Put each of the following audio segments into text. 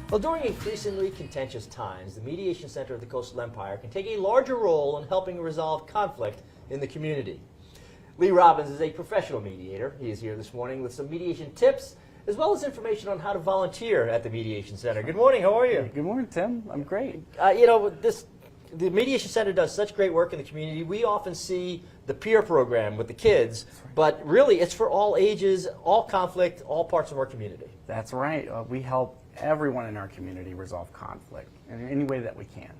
Well, during increasingly contentious times, the Mediation Center of the Coastal Empire can take a larger role in helping resolve conflict in the community. Lee Robbins is a professional mediator. He is here this morning with some mediation tips, as well as information on how to volunteer at the Mediation Center. Good morning, how are you? Good morning, Tim. I'm great. The Mediation Center does such great work in the community. We often see the peer program with the kids, but really it's for all ages, all conflict, all parts of our community. That's right. We help everyone in our community resolve conflict in any way that we can.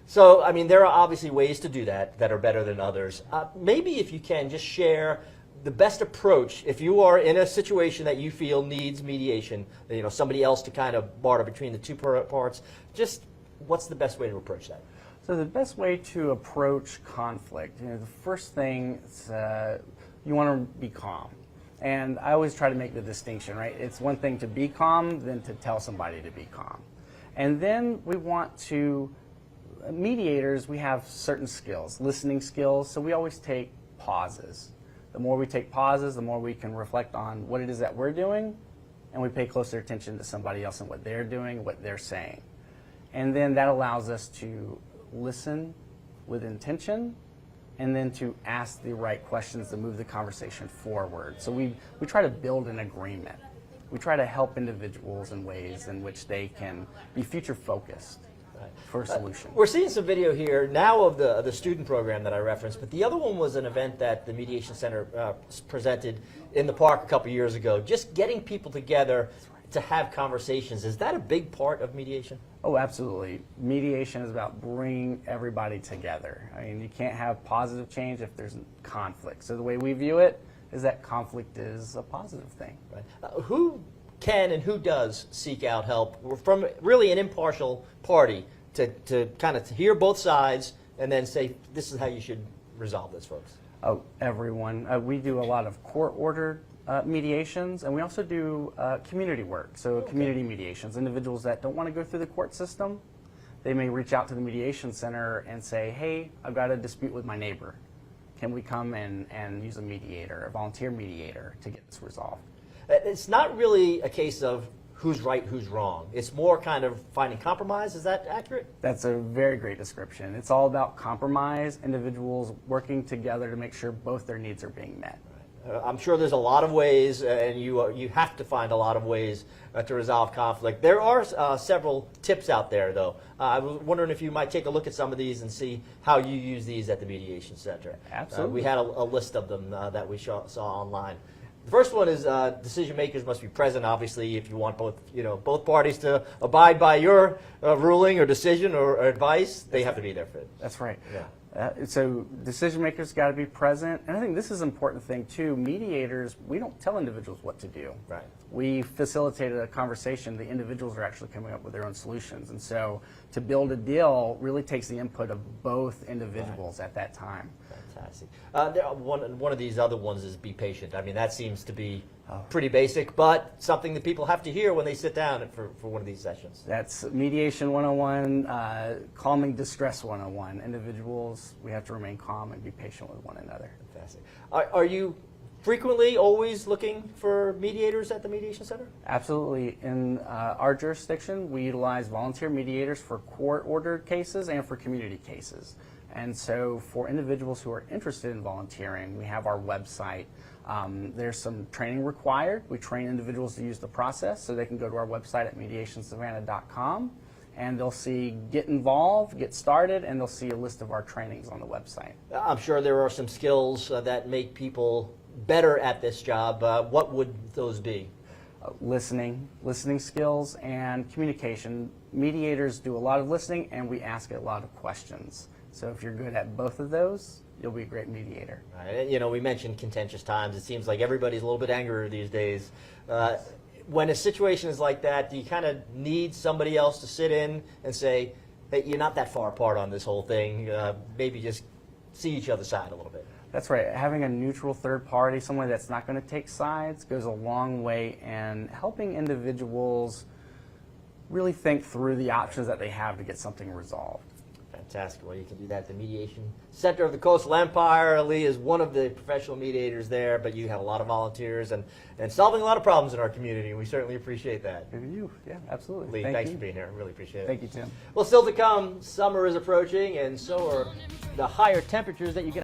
So, I mean, there are obviously ways to do that that are better than others. Maybe if you can just share the best approach if you are in a situation that you feel needs mediation, somebody else to kind of barter between the two parts, just what's the best way to approach that? So the best way to approach conflict, the first thing is you want to be calm. And I always try to make the distinction, right? It's one thing to be calm than to tell somebody to be calm. And then we want to, mediators, we have certain skills, listening skills, so we always take pauses. The more we take pauses, the more we can reflect on what it is that we're doing, and we pay closer attention to somebody else and what they're doing, what they're saying. And then that allows us to listen with intention, and then to ask the right questions to move the conversation forward. So we try to build an agreement. We try to help individuals in ways in which they can be future focused for a solution. We're seeing some video here now of the student program that I referenced, but the other one was an event that the Mediation Center presented in the park a couple years ago, just getting people together to have conversations. Is that a big part of mediation? Oh, absolutely. Mediation is about bringing everybody together. I mean, you can't have positive change if there's conflict. So the way we view it is that conflict is a positive thing. Right. Who can and who does seek out help from really an impartial party to kind of hear both sides and then say, this is how you should resolve this, folks? Oh, everyone. We do a lot of court-ordered mediations, and we also do community work, so community mediations. Individuals that don't want to go through the court system, they may reach out to the Mediation Center and say, hey, I've got a dispute with my neighbor. Can we come and use a mediator, a volunteer mediator, to get this resolved? It's not really a case of who's right, who's wrong. It's more kind of finding compromise. Is that accurate? That's a very great description. It's all about compromise, individuals working together to make sure both their needs are being met. I'm sure there's a lot of ways, and you have to find a lot of ways to resolve conflict. There are several tips out there, though. I was wondering if you might take a look at some of these and see how you use these at the Mediation Center. Absolutely. We had a list of them that we saw online. The first one is decision makers must be present. Obviously, if you want both parties to abide by your ruling or decision or advice, they have to be there for it. That's right. Yeah. So decision makers got to be present, and I think this is an important thing too. Mediators, we don't tell individuals what to do. Right. We facilitated a conversation. The individuals are actually coming up with their own solutions, and so to build a deal really takes the input of both individuals at that time. Fantastic. One of these other ones is be patient. I mean, that seems to be pretty basic, but something that people have to hear when they sit down for one of these sessions. That's Mediation 101, Calming Distress 101. Individuals, we have to remain calm and be patient with one another. Fantastic. Are you frequently always looking for mediators at the Mediation Center? Absolutely. In our jurisdiction, we utilize volunteer mediators for court-ordered cases and for community cases. And so for individuals who are interested in volunteering, we have our website. There's some training required. We train individuals to use the process, so they can go to our website at mediationsavannah.com, and they'll see Get Involved, Get Started, and they'll see a list of our trainings on the website. I'm sure there are some skills that make people better at this job. What would those be? Listening skills and communication. Mediators do a lot of listening, and we ask a lot of questions. So if you're good at both of those, you'll be a great mediator. Right. We mentioned contentious times. It seems like everybody's a little bit angrier these days. When a situation is like that, do you kind of need somebody else to sit in and say, hey, you're not that far apart on this whole thing. Maybe just see each other's side a little bit. That's right. Having a neutral third party, someone that's not going to take sides, goes a long way in helping individuals really think through the options that they have to get something resolved. Fantastic. Well, you can do that at the Mediation Center of the Coastal Empire. Lee is one of the professional mediators there, but you have a lot of volunteers and solving a lot of problems in our community, and we certainly appreciate that. Maybe you. Yeah, absolutely. Lee, thanks for being here. Really appreciate it. Thank you, Tim. Well, still to come, summer is approaching, and so are the higher temperatures that you can